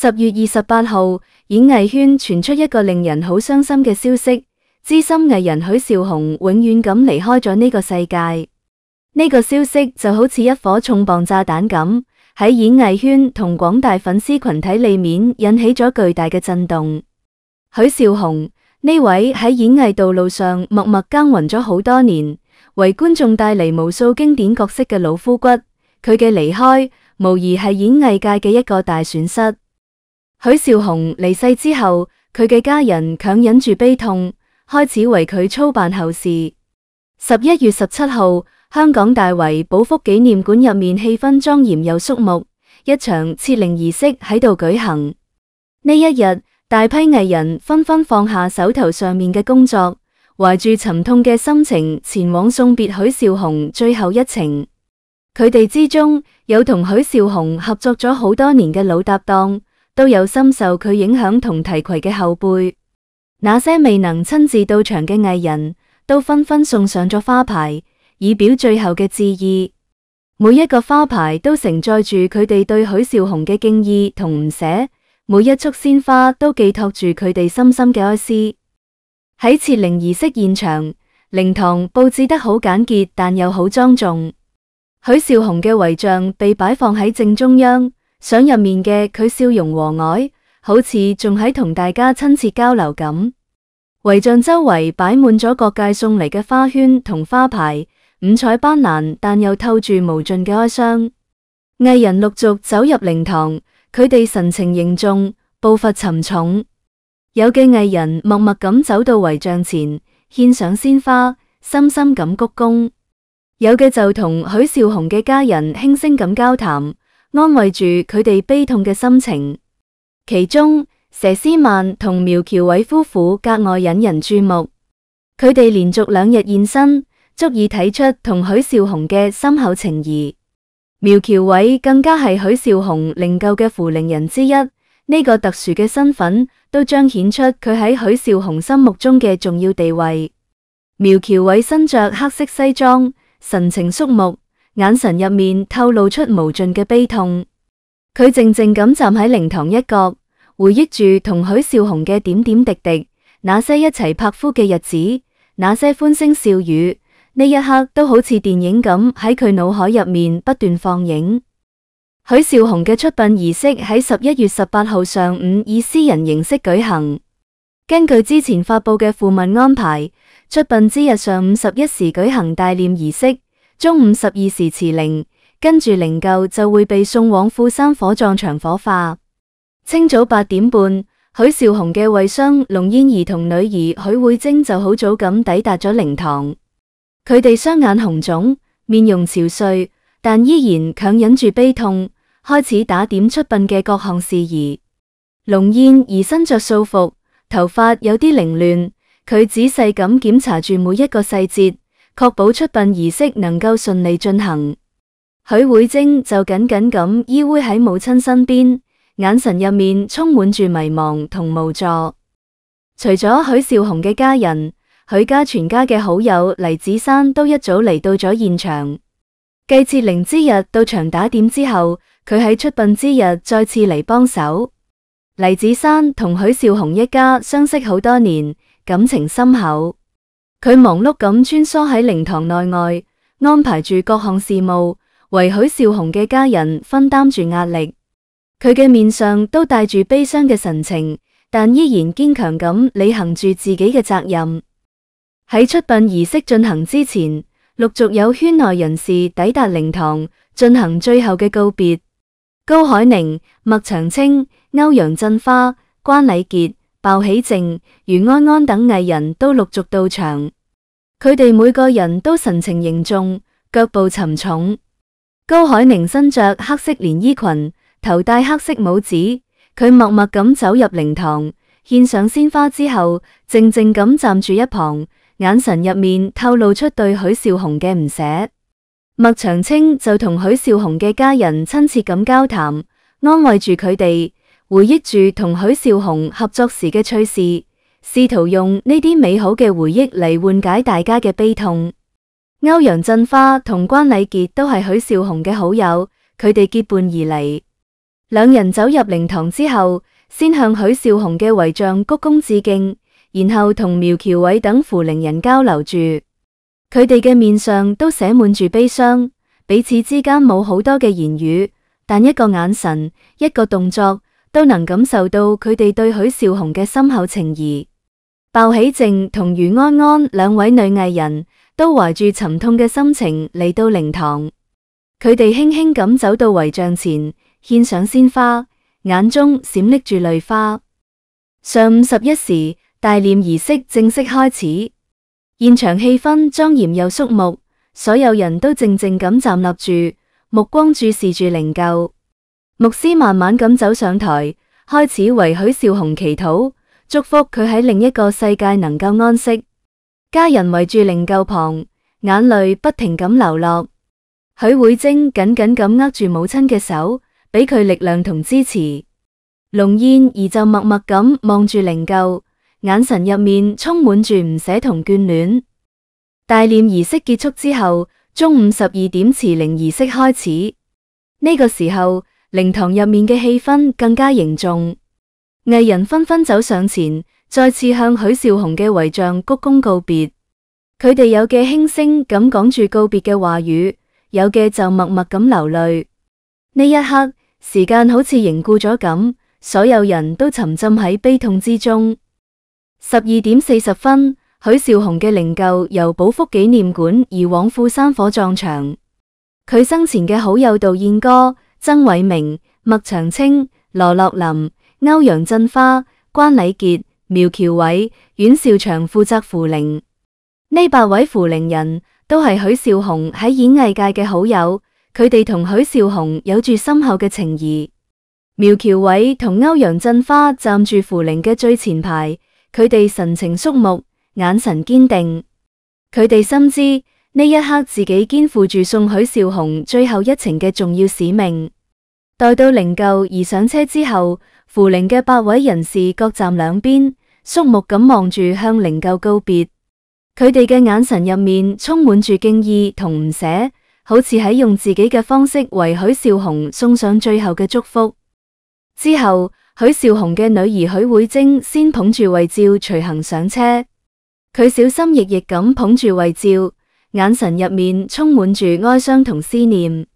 10月28號，演藝圈傳出一個令人好傷心嘅消息，資深藝人許紹雄永遠咁離開咗呢個世界。呢個消息就好似一顆重磅炸彈咁，喺演藝圈同廣大粉絲群體裏面引起咗巨大嘅震動。許紹雄呢位喺演藝道路上默默耕耘咗好多年，為觀眾帶嚟無數經典角色嘅老夫骨，佢嘅離開無疑係演藝界嘅一個大損失。許紹雄離世之後，佢嘅家人強忍住悲痛，開始為佢操辦後事。11月17號，香港大圍寶福紀念館入面氣氛莊嚴又肅穆，一場設靈儀式喺度舉行。呢一日，大批藝人紛紛放下手頭上面嘅工作，懷住沉痛嘅心情前往送別許紹雄最後一程。佢哋之中有同許紹雄合作咗好多年嘅老搭檔，都有深受佢影響同提攜嘅後輩。那些未能親自到場嘅藝人都紛紛送上咗花牌，以表最後嘅致意。每一個花牌都承載住佢哋對許紹雄嘅敬意同唔捨，每一束鮮花都寄託住佢哋深深嘅哀思。喺設靈儀式現場，靈堂佈置得好簡潔，但又好莊重。許紹雄嘅遺像被擺放喺正中央，相入面嘅佢笑容和藹，好似仲喺同大家親切交流咁。遺像周圍擺滿咗各界送嚟嘅花圈同花牌，五彩斑斕，但又透住無盡嘅哀傷。藝人陸續走入靈堂，佢哋神情凝重，步伐沉重。有嘅藝人默默咁走到遺像前，獻上鮮花，深深咁鞠躬；有嘅就同許紹雄嘅家人輕聲咁交談，安慰住佢哋悲痛嘅心情。其中，佘詩曼同苗僑偉夫婦格外引人注目，佢哋連續2日現身，足以睇出同許紹雄嘅深厚情誼。苗僑偉更加係許紹雄靈柩嘅扶靈人之一，呢個特殊嘅身份都彰顯出佢喺許紹雄心目中嘅重要地位。苗僑偉身着黑色西裝，神情肅穆，眼神入面透露出無盡嘅悲痛。佢靜靜咁站喺靈堂一角，回憶住同許紹雄嘅點點滴滴，那些一齊拍拖嘅日子，那些歡聲笑語，呢一刻都好似電影咁喺佢腦海入面不斷放映。許紹雄嘅出殯儀式喺11月18號上午以私人形式舉行。根據之前發佈嘅訃聞安排，出殯之日上午11時舉行大殮儀式，中午12時辭靈，跟住靈柩就會被送往富山火葬場火化。清早8點半，許紹雄嘅遺孀龍嫣怡同女兒許慧貞就好早咁抵達咗靈堂。佢哋雙眼紅腫，面容憔悴，但依然強忍住悲痛，開始打點出殯嘅各項事宜。龍嫣怡身着素服，頭髮有啲凌亂，佢仔細咁檢查住每一個細節，確保出殯儀式能夠順利進行。許慧貞就緊緊咁依偎喺母親身邊，眼神入面充滿住迷茫同無助。除咗許紹雄嘅家人，許家全家嘅好友黎芷珊都一早嚟到咗現場。繼設靈之日到場打點之後，佢喺出殯之日再次嚟幫手。黎芷珊同許紹雄一家相識好多年，感情深厚。佢忙碌咁穿梭喺靈堂內外，安排住各項事務，為許紹雄嘅家人分擔住壓力。佢嘅面上都帶住悲傷嘅神情，但依然堅強咁履行住自己嘅責任。喺出殯儀式進行之前，陸續有圈內人士抵達靈堂，進行最後嘅告別。高海寧、麥長青、歐陽振華、關禮傑、鮑起靜、余安安等藝人都陸續到場。佢哋每個人都神情凝重，腳步沉重。高海寧身着黑色連衣裙，頭戴黑色帽子，佢默默咁走入靈堂，獻上鮮花之後，靜靜咁站住一旁，眼神入面透露出對許紹雄嘅唔捨。麥長青就同許紹雄嘅家人親切咁交談，安慰住佢哋，回憶住同許紹雄合作時嘅趣事，試圖用呢啲美好嘅回憶嚟緩解大家嘅悲痛。歐陽振華同關禮傑都係許紹雄嘅好友，佢哋結伴而嚟。兩人走入靈堂之後，先向許紹雄嘅遺像鞠躬致敬，然後同苗僑偉等扶靈人交流住。佢哋嘅面上都寫滿住悲傷，彼此之間冇好多嘅言語，但一個眼神，一個動作，都能感受到佢哋對許紹雄嘅深厚情誼。鮑起靜同余安安兩位女藝人都懷住沉痛嘅心情嚟到靈堂，佢哋輕輕咁走到遺像前，獻上鮮花，眼中閃爍住淚花。上午11時，大殮儀式正式開始，現場氣氛莊嚴又肅穆，所有人都靜靜咁站立住，目光注視住靈柩。牧師慢慢咁走上台，開始為許紹雄祈禱，祝福佢喺另一個世界能夠安息。家人圍住靈柩旁，眼淚不停咁流落。許慧貞緊緊咁握住母親嘅手，俾佢力量同支持。龍燕兒就默默咁望住靈柩，眼神入面充滿住唔捨同眷戀。大殮儀式結束之後，中午12點辭靈儀式開始。呢個時候，靈堂入面嘅氣氛更加凝重，藝人紛紛走上前，再次向許紹雄嘅遺像鞠躬告別。佢哋有嘅輕聲咁講住告別嘅話語，有嘅就默默咁流淚。呢一刻，時間好似凝固咗咁，所有人都沉浸喺悲痛之中。12點40分，許紹雄嘅靈柩由寶福紀念館移往富山火葬場。佢生前嘅好友杜燕歌、曾偉明、麥長青、羅樂林、歐陽振華、關禮傑、苗僑偉、阮兆祥負責扶靈。呢8位扶靈人都係許紹雄喺演藝界嘅好友，佢哋同許紹雄有住深厚嘅情誼。苗僑偉同歐陽振華站住扶靈嘅最前排，佢哋神情肅穆，眼神堅定。佢哋深知呢一刻自己肩負住送許紹雄最後一程嘅重要使命。待到靈柩移上車之後，扶靈嘅8位人士各站兩邊，肅穆咁望住向靈柩告別。佢哋嘅眼神入面充滿住敬意同唔捨，好似喺用自己嘅方式為許紹雄送上最後嘅祝福。之後，許紹雄嘅女兒許慧貞先捧住遺照隨行上車，佢小心翼翼咁捧住遺照，眼神入面充滿住哀傷同思念。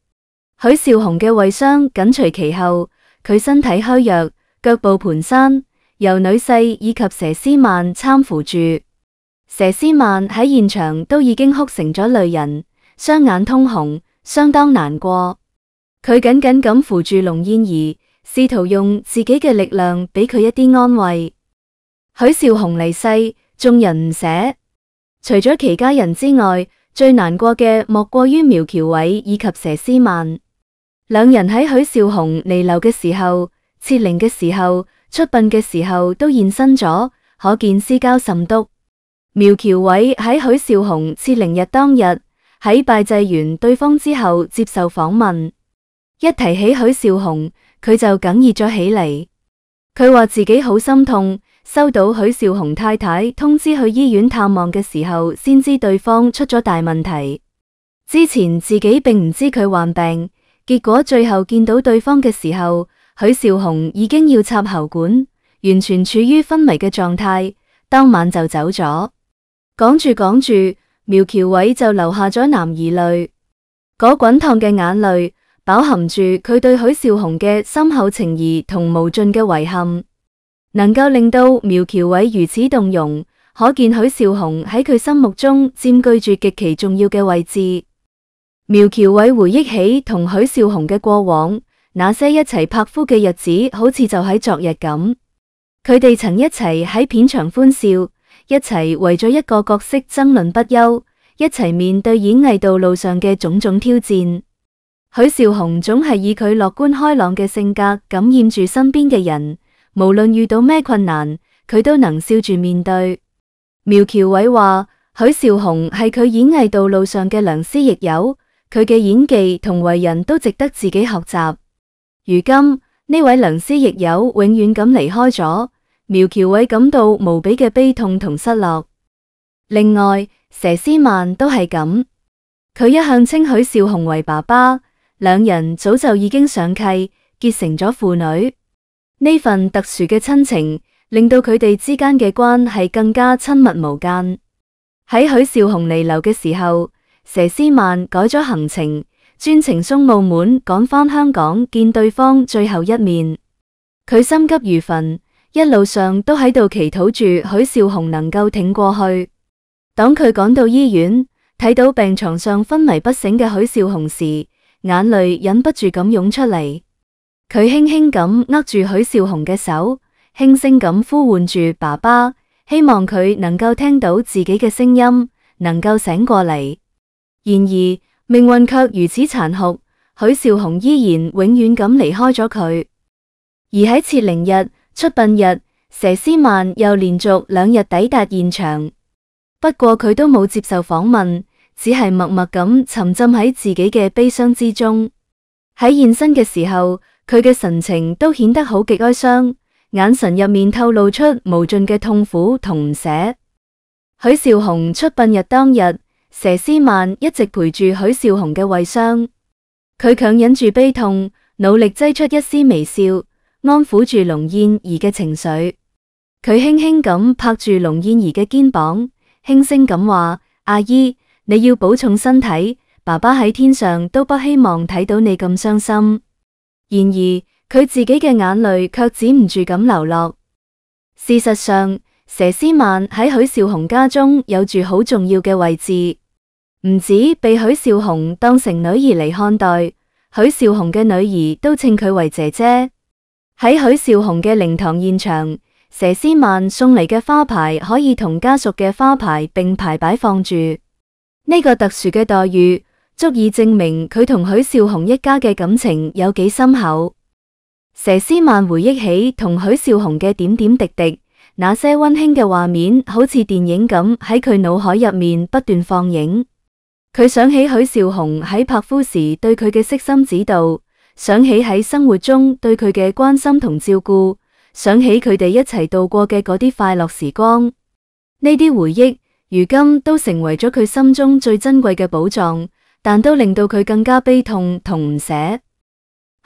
許紹雄嘅遺孀緊隨其後，佢身體虛弱，腳步蹣跚，由女婿以及佘詩曼攙扶住。佘詩曼喺現場都已經哭成咗淚人，雙眼通紅，相當難過。佢緊緊咁扶住龍燕兒，試圖用自己嘅力量俾佢一啲安慰。許紹雄離世，眾人唔捨，除咗其家人之外，最難過嘅莫過於苗僑偉以及佘詩曼。兩人喺許紹雄彌留嘅時候、設靈嘅時候、出殯嘅時候都現身咗，可見私交甚篤。苗僑偉喺許紹雄設靈日當日喺拜祭完對方之後接受訪問，一提起許紹雄，佢就哽咽咗起嚟。佢話自己好心痛，收到許紹雄太太通知去醫院探望嘅時候，先知對方出咗大問題。之前自己並唔知佢患病，結果最後見到對方嘅時候，許紹雄已經要插喉管，完全處於昏迷嘅狀態，當晚就走咗。講住講住，苗僑偉就流下咗男兒淚，嗰滾燙嘅眼淚飽含住佢對許紹雄嘅深厚情誼同無盡嘅遺憾，能夠令到苗僑偉如此動容，可見許紹雄喺佢心目中佔據住極其重要嘅位置。苗僑偉回憶起同許紹雄嘅過往，那些一齊拍夫嘅日子好似就喺昨日咁，佢哋曾一齊喺片場歡笑，一齊為咗一個角色爭論不休，一齊面對演藝道路上嘅種種挑戰。許紹雄總係以佢樂觀開朗嘅性格感染住身邊嘅人，無論遇到咩困難，佢都能笑住面對。苗僑偉話，許紹雄係佢演藝道路上嘅良師益友，佢嘅演技同為人都值得自己學習。如今呢位良師益友永遠咁離開咗，苗僑偉感到無比嘅悲痛同失落。另外，佘詩曼都係咁，佢一向稱許紹雄為爸爸，兩人早就已經上契，結成咗父女。呢份特殊嘅親情，令到佢哋之間嘅關係更加親密無間。喺許紹雄彌留嘅時候，佘詩曼改咗行程，專程送澳門趕返香港見對方最後一面。佢心急如焚，一路上都喺度祈禱住許紹雄能夠挺過去。當佢趕到醫院，睇到病床上昏迷不醒嘅許紹雄時，眼淚忍不住咁湧出嚟。佢輕輕咁握住許紹雄嘅手，輕聲咁呼喚住爸爸，希望佢能夠聽到自己嘅聲音，能夠醒過嚟。然而命運卻如此殘酷，許紹雄依然永遠咁離開咗佢。而喺設靈日、出殯日，佘詩曼又連續2日抵達現場。不過佢都冇接受訪問，只係默默咁沉浸喺自己嘅悲傷之中。喺現身嘅時候，佢嘅神情都顯得好極哀傷，眼神入面透露出無盡嘅痛苦同唔捨。許紹雄出殯日當日，佘詩曼一直陪住許紹雄嘅遺孀，佢強忍住悲痛，努力擠出一絲微笑，安撫住龍燕兒嘅情緒。佢輕輕咁拍住龍燕兒嘅肩膀，輕聲咁話：阿姨，你要保重身體，爸爸喺天上都不希望睇到你咁傷心。然而佢自己嘅眼淚卻止唔住咁流落。事實上，佘詩曼喺許紹雄家中有住好重要嘅位置，唔止被許紹雄當成女兒嚟看待，許紹雄嘅女兒都稱佢為姐姐。喺許紹雄嘅靈堂現場，佘詩曼送嚟嘅花牌可以同家屬嘅花牌並排擺放住。呢個特殊嘅待遇，足以證明佢同許紹雄一家嘅感情有幾深厚。佘詩曼回憶起同許紹雄嘅點點滴滴，那些溫馨嘅畫面好似電影咁喺佢腦海入面不斷放映。佢想起許紹雄喺拍夫時對佢嘅悉心指導，想起喺生活中對佢嘅關心同照顧，想起佢哋一齊度過嘅嗰啲快樂時光。呢啲回憶如今都成為咗佢心中最珍貴嘅寶藏，但都令到佢更加悲痛同唔捨。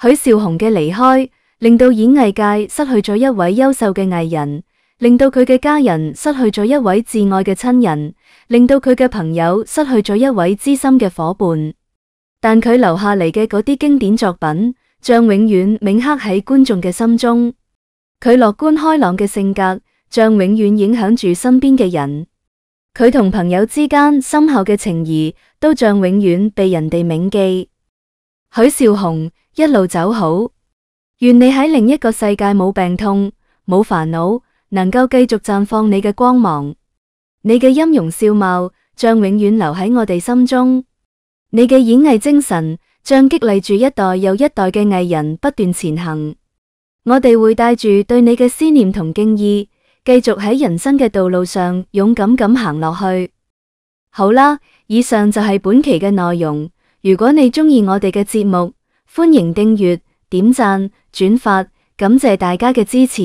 許紹雄嘅離開，令到演藝界失去咗一位優秀嘅藝人，令到佢嘅家人失去咗一位摯愛嘅親人，令到佢嘅朋友失去咗一位知心嘅夥伴。但佢留下嚟嘅嗰啲經典作品，將永遠銘刻喺觀眾嘅心中。佢樂觀開朗嘅性格，將永遠影響住身邊嘅人。佢同朋友之間深厚嘅情誼，都將永遠被人哋銘記。許紹雄，一路走好，願你喺另一個世界冇病痛、冇煩惱，能夠繼續綻放你嘅光芒。你嘅音容笑貌將永遠留喺我哋心中。你嘅演藝精神將激勵住一代又一代嘅藝人不斷前行。我哋會帶住對你嘅思念同敬意，繼續喺人生嘅道路上勇敢咁行落去。好啦，以上就係本期嘅內容。如果你鍾意我哋嘅節目，歡迎訂閱、點讚、轉發，感謝大家嘅支持。